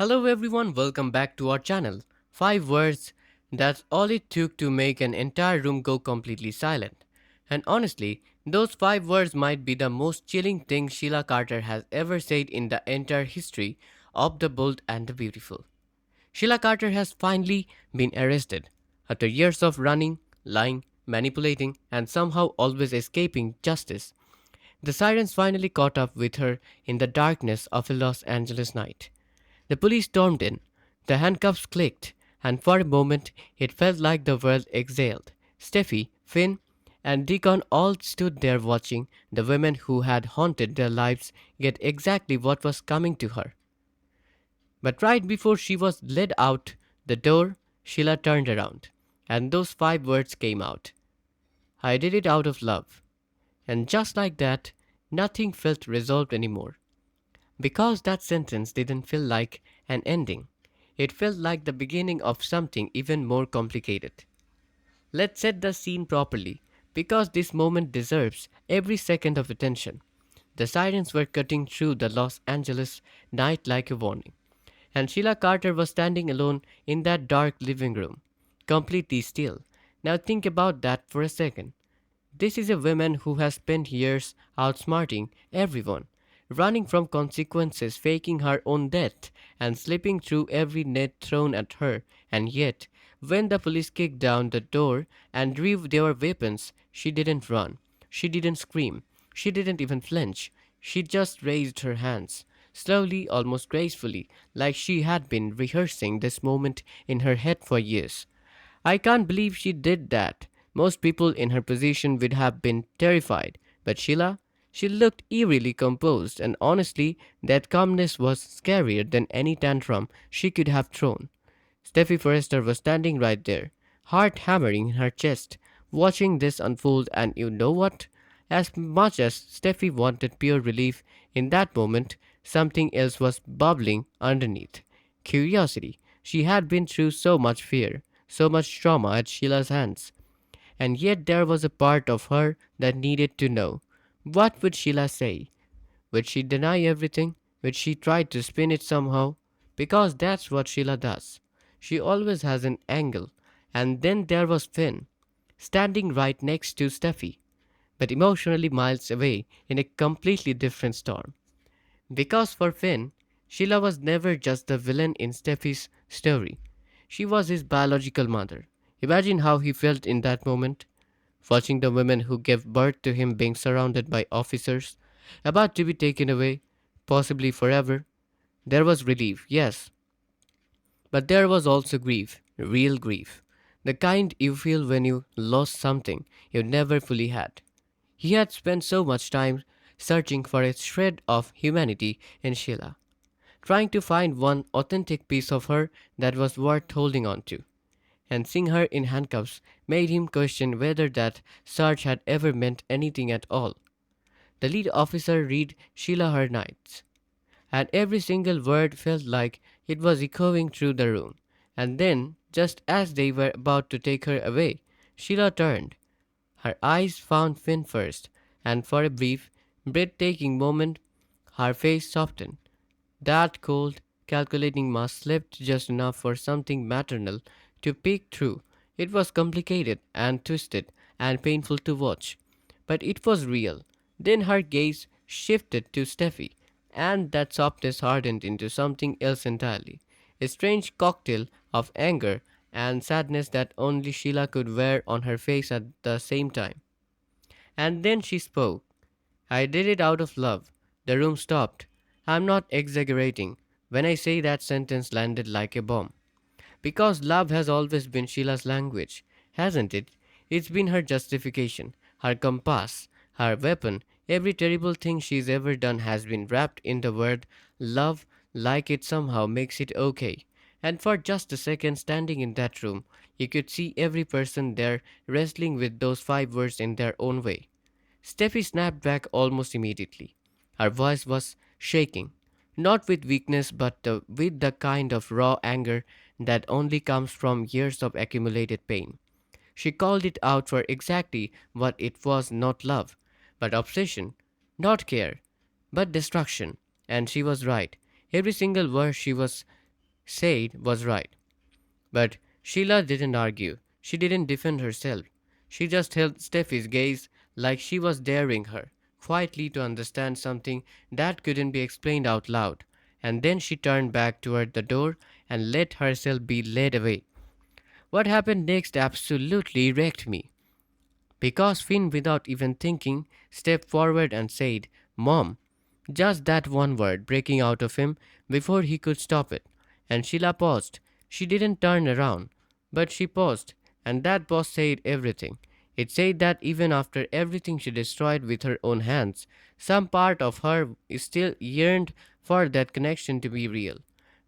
Hello everyone, welcome back to our channel. 5 words, that's all it took to make an entire room go completely silent. And honestly, those 5 words might be the most chilling thing Sheila Carter has ever said in the entire history of the bold and the beautiful. Sheila Carter has finally been arrested. After years of running, lying, manipulating, and somehow always escaping justice, the sirens finally caught up with her in the darkness of a Los Angeles night. The police stormed in. The handcuffs clicked, and for a moment it felt like the world exhaled. Steffi, Finn, and Deacon all stood there watching the women who had haunted their lives get exactly what was coming to her. But right before she was led out the door, Sheila turned around, and those 5 words came out. I did it out of love. And just like that, nothing felt resolved anymore. Because that sentence didn't feel like an ending. It felt like the beginning of something even more complicated. Let's set the scene properly, because this moment deserves every second of attention. The sirens were cutting through the Los Angeles night like a warning, and Sheila Carter was standing alone in that dark living room, completely still. Now think about that for a second. This is a woman who has spent years outsmarting everyone, running from consequences, faking her own death, and slipping through every net thrown at her. And yet, when the police kicked down the door and drew their weapons, she didn't run. She didn't scream. She didn't even flinch. She just raised her hands, slowly, almost gracefully, like she had been rehearsing this moment in her head for years. I can't believe she did that. Most people in her position would have been terrified, but Sheila, she looked eerily composed, and honestly, that calmness was scarier than any tantrum she could have thrown. Steffy Forrester was standing right there, heart hammering in her chest, watching this unfold, and you know what? As much as Steffi wanted pure relief in that moment, something else was bubbling underneath. Curiosity. She had been through so much fear, so much trauma at Sheila's hands, and yet there was a part of her that needed to know. What would Sheila say? Would she deny everything? Would she try to spin it somehow? Because that's what Sheila does. She always has an angle. And then there was Finn, standing right next to Steffi, but emotionally miles away in a completely different storm. Because for Finn, Sheila was never just the villain in Steffi's story. She was his biological mother. Imagine how he felt in that moment, watching the women who gave birth to him being surrounded by officers, about to be taken away, possibly forever. There was relief, yes, but there was also grief, real grief. The kind you feel when you lost something you never fully had. He had spent so much time searching for a shred of humanity in Sheila, trying to find one authentic piece of her that was worth holding on to. And seeing her in handcuffs made him question whether that search had ever meant anything at all. The lead officer read Sheila her nights, and every single word felt like it was echoing through the room. And then, just as they were about to take her away, Sheila turned. Her eyes found Finn first, and for a brief, breathtaking moment, her face softened. That cold, calculating mask slipped just enough for something maternal to peek through. It was complicated and twisted and painful to watch, but it was real. Then her gaze shifted to Steffi, and that softness hardened into something else entirely. A strange cocktail of anger and sadness that only Sheila could wear on her face at the same time. And then she spoke. I did it out of love. The room stopped. I'm not exaggerating when I say that sentence landed like a bomb. Because love has always been Sheila's language, hasn't it? It's been her justification, her compass, her weapon. Every terrible thing she's ever done has been wrapped in the word love, like it somehow makes it okay. And for just a second standing in that room, you could see every person there wrestling with those 5 words in their own way. Steffi snapped back almost immediately. Her voice was shaking, not with weakness but with the kind of raw anger that only comes from years of accumulated pain. She called it out for exactly what it was, not love, but obsession, not care, but destruction. And she was right. Every single word she was said was right. But Sheila didn't argue. She didn't defend herself. She just held Steffi's gaze like she was daring her, quietly to understand something that couldn't be explained out loud. And then she turned back toward the door and let herself be led away. What happened next absolutely wrecked me. Because Finn, without even thinking, stepped forward and said, "Mom." Just that one word breaking out of him before he could stop it. And Sheila paused. She didn't turn around, but she paused, and that pause said everything. It said that even after everything she destroyed with her own hands, some part of her still yearned for that connection to be real.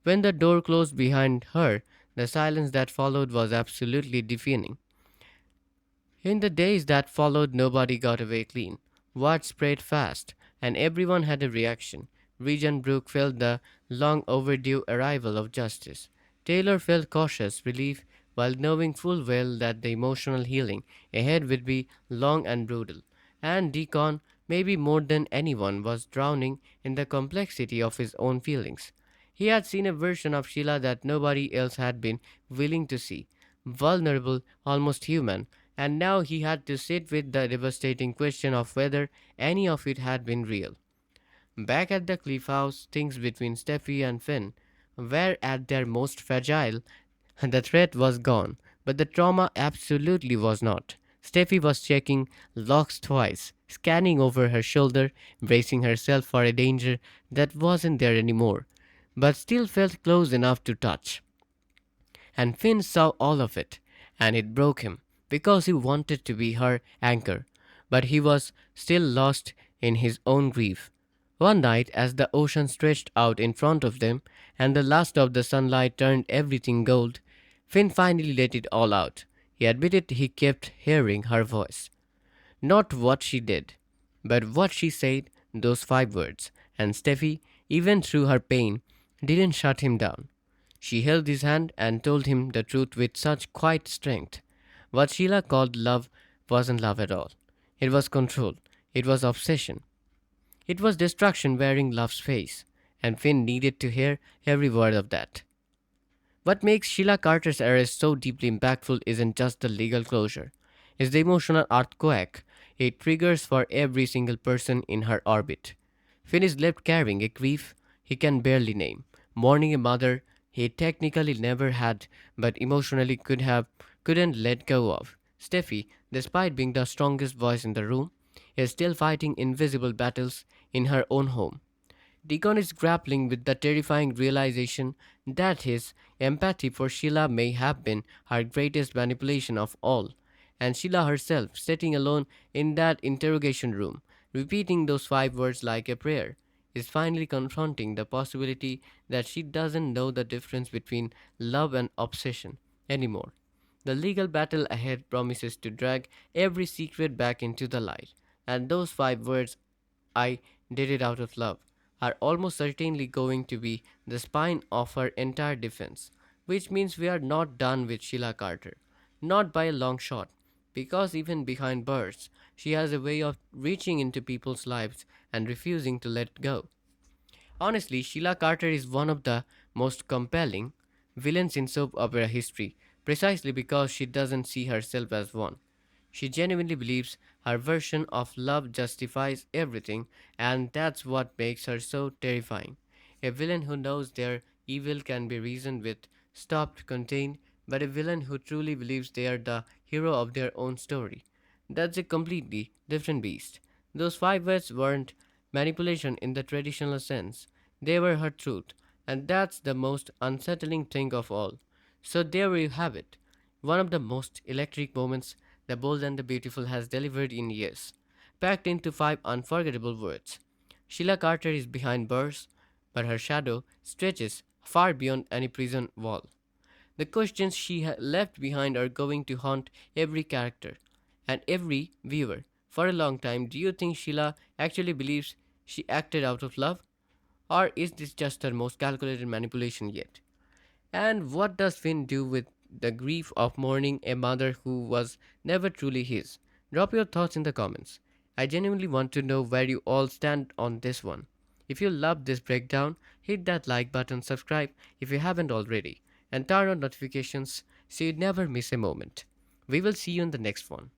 When the door closed behind her, the silence that followed was absolutely deafening. In the days that followed, nobody got away clean. Word spread fast, and everyone had a reaction. Regent Brooke felt the long overdue arrival of justice. Taylor felt cautious relief while knowing full well that the emotional healing ahead would be long and brutal. And Deacon, maybe more than anyone, was drowning in the complexity of his own feelings. He had seen a version of Sheila that nobody else had been willing to see, vulnerable, almost human, and now he had to sit with the devastating question of whether any of it had been real. Back at the cliff house, things between Steffi and Finn were at their most fragile. The threat was gone, but the trauma absolutely was not. Steffi was checking locks twice, scanning over her shoulder, bracing herself for a danger that wasn't there anymore, but still felt close enough to touch. And Finn saw all of it, and it broke him, because he wanted to be her anchor, but he was still lost in his own grief. One night, as the ocean stretched out in front of them, and the last of the sunlight turned everything gold, Finn finally let it all out. He admitted he kept hearing her voice. Not what she did, but what she said, those 5 words. And Steffi, even through her pain, didn't shut him down. She held his hand and told him the truth with such quiet strength. What Sheila called love wasn't love at all. It was control. It was obsession. It was destruction wearing love's face. And Finn needed to hear every word of that. What makes Sheila Carter's arrest so deeply impactful isn't just the legal closure, it's the emotional earthquake it triggers for every single person in her orbit. Finn is left carrying a grief he can barely name, mourning a mother he technically never had but emotionally couldn't let go of. Steffi, despite being the strongest voice in the room, is still fighting invisible battles in her own home. Deacon is grappling with the terrifying realization that his empathy for Sheila may have been her greatest manipulation of all, and Sheila herself, sitting alone in that interrogation room, repeating those 5 words like a prayer, is finally confronting the possibility that she doesn't know the difference between love and obsession anymore. The legal battle ahead promises to drag every secret back into the light, and those 5 words, "I did it out of love," are almost certainly going to be the spine of her entire defense, which means we are not done with Sheila Carter. Not by a long shot, because even behind bars, she has a way of reaching into people's lives and refusing to let go. Honestly, Sheila Carter is one of the most compelling villains in soap opera history, precisely because she doesn't see herself as one. She genuinely believes her version of love justifies everything, and that's what makes her so terrifying. A villain who knows their evil can be reasoned with, stopped, contained, but a villain who truly believes they are the hero of their own story. That's a completely different beast. Those 5 words weren't manipulation in the traditional sense, they were her truth, and that's the most unsettling thing of all. So there you have it, one of the most electric moments The Bold and the Beautiful has delivered in years, packed into 5 unforgettable words. Sheila Carter is behind bars, but her shadow stretches far beyond any prison wall. The questions she left behind are going to haunt every character and every viewer. For a long time, do you think Sheila actually believes she acted out of love? Or is this just her most calculated manipulation yet? And what does Finn do with the grief of mourning a mother who was never truly his? Drop your thoughts in the comments. I genuinely want to know where you all stand on this one. If you loved this breakdown, hit that like button, subscribe if you haven't already, and turn on notifications so you never miss a moment. We will see you in the next one.